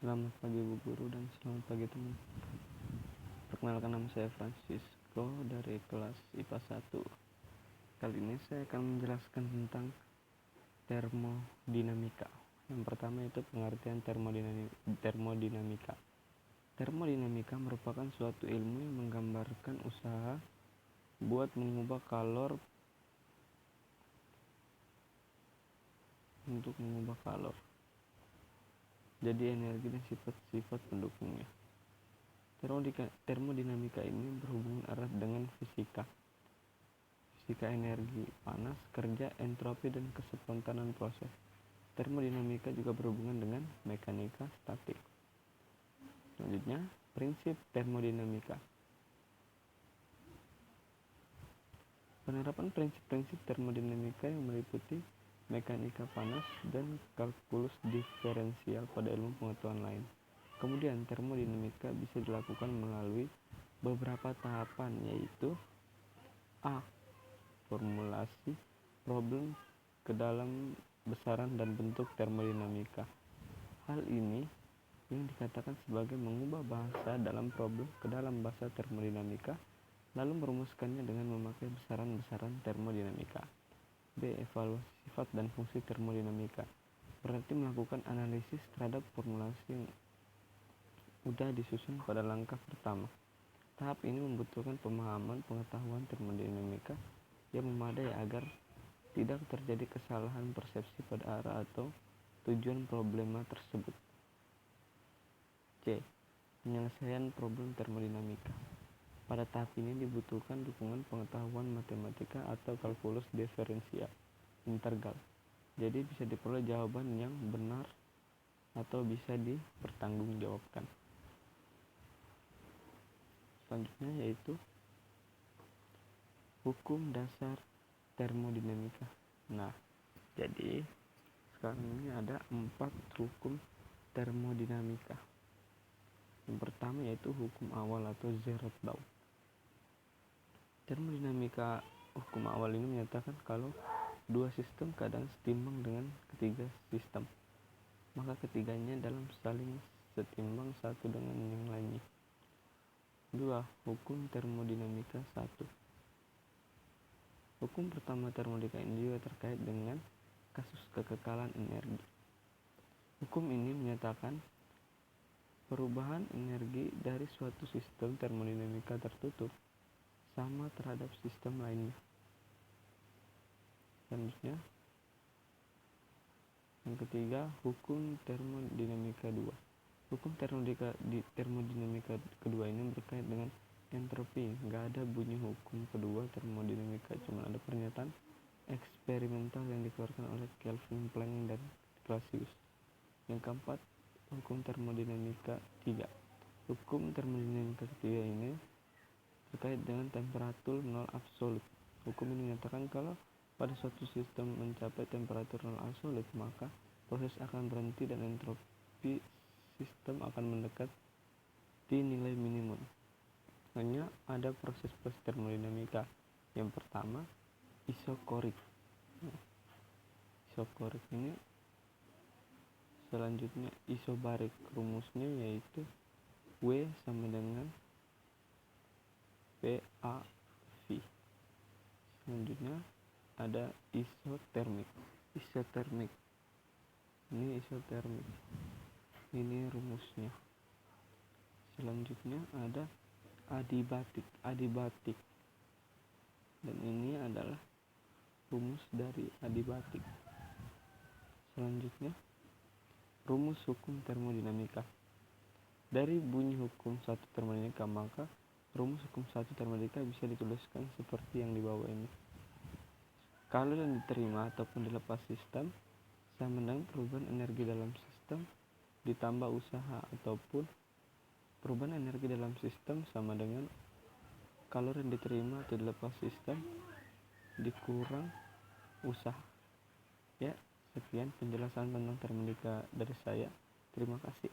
Selamat pagi Bu Guru dan selamat pagi teman. Perkenalkan, nama saya Francisco dari kelas IPA 1. Kali ini saya akan menjelaskan tentang termodinamika. Yang pertama itu pengertian termodinamika. Termodinamika merupakan suatu ilmu yang menggambarkan usaha buat mengubah kalor jadi energi dan sifat-sifat pendukungnya. Termodinamika ini berhubungan erat dengan fisika energi, panas, kerja, entropi, dan kespontanan proses. Termodinamika juga berhubungan dengan mekanika statik. Selanjutnya, prinsip termodinamika. Penerapan prinsip-prinsip termodinamika yang meliputi mekanika panas dan kalkulus diferensial pada ilmu pengetahuan lain. Kemudian, termodinamika bisa dilakukan melalui beberapa tahapan, yaitu A. Formulasi problem ke dalam besaran dan bentuk termodinamika. Hal ini yang dikatakan sebagai mengubah bahasa dalam problem ke dalam bahasa termodinamika, lalu merumuskannya dengan memakai besaran-besaran termodinamika. B. Evaluasi sifat dan fungsi termodinamika, berarti melakukan analisis terhadap formulasi yang sudah disusun pada langkah pertama. Tahap ini membutuhkan pemahaman pengetahuan termodinamika yang memadai agar tidak terjadi kesalahan persepsi pada arah atau tujuan problema tersebut. C. Penyelesaian problem termodinamika. Pada tahap ini dibutuhkan dukungan pengetahuan matematika atau kalkulus diferensial integral. Jadi bisa diperoleh jawaban yang benar atau bisa dipertanggungjawabkan. Selanjutnya yaitu hukum dasar termodinamika. Nah, jadi sekarang ini ada 4 hukum termodinamika. Yang pertama yaitu hukum awal atau zeroth law. Termodinamika hukum awal ini menyatakan kalau dua sistem kadang setimbang dengan ketiga sistem, maka ketiganya dalam saling setimbang satu dengan yang lainnya. 2. Hukum termodinamika 1. Hukum pertama termodinamika ini juga terkait dengan kasus kekekalan energi. Hukum ini menyatakan perubahan energi dari suatu sistem termodinamika tertutup sama terhadap sistem lainnya. Selanjutnya, yang ketiga, hukum termodinamika 2. Hukum termodinamika kedua ini berkait dengan entropi. Nggak ada bunyi hukum kedua termodinamika, cuma ada pernyataan eksperimental yang dikeluarkan oleh Kelvin, Planck, dan Clausius. Yang keempat, hukum termodinamika 3. Hukum termodinamika ketiga ini terkait dengan temperatur nol absolut. Hukum ini menyatakan kalau pada suatu sistem mencapai temperatur nol absolut, maka proses akan berhenti dan entropi sistem akan mendekati nilai minimum. Hanya ada proses-proses termodinamika. Yang pertama, isokorik. Isokorik ini selanjutnya isobarik. Rumusnya yaitu W sama dengan PAV. Selanjutnya ada isotermik. Ini isotermik. Ini rumusnya. Selanjutnya ada adiabatik. Dan ini adalah rumus dari adiabatik. Selanjutnya, rumus hukum termodinamika. Dari bunyi hukum satu termodinamika, maka rumus hukum satu termodinamika bisa dituliskan seperti yang di bawah ini. Kalau yang diterima ataupun dilepas sistem sama dengan perubahan energi dalam sistem ditambah usaha, ataupun perubahan energi dalam sistem sama dengan kalor yang diterima atau dilepas sistem dikurang usaha. Ya, sekian penjelasan tentang termodinamika dari saya. Terima kasih.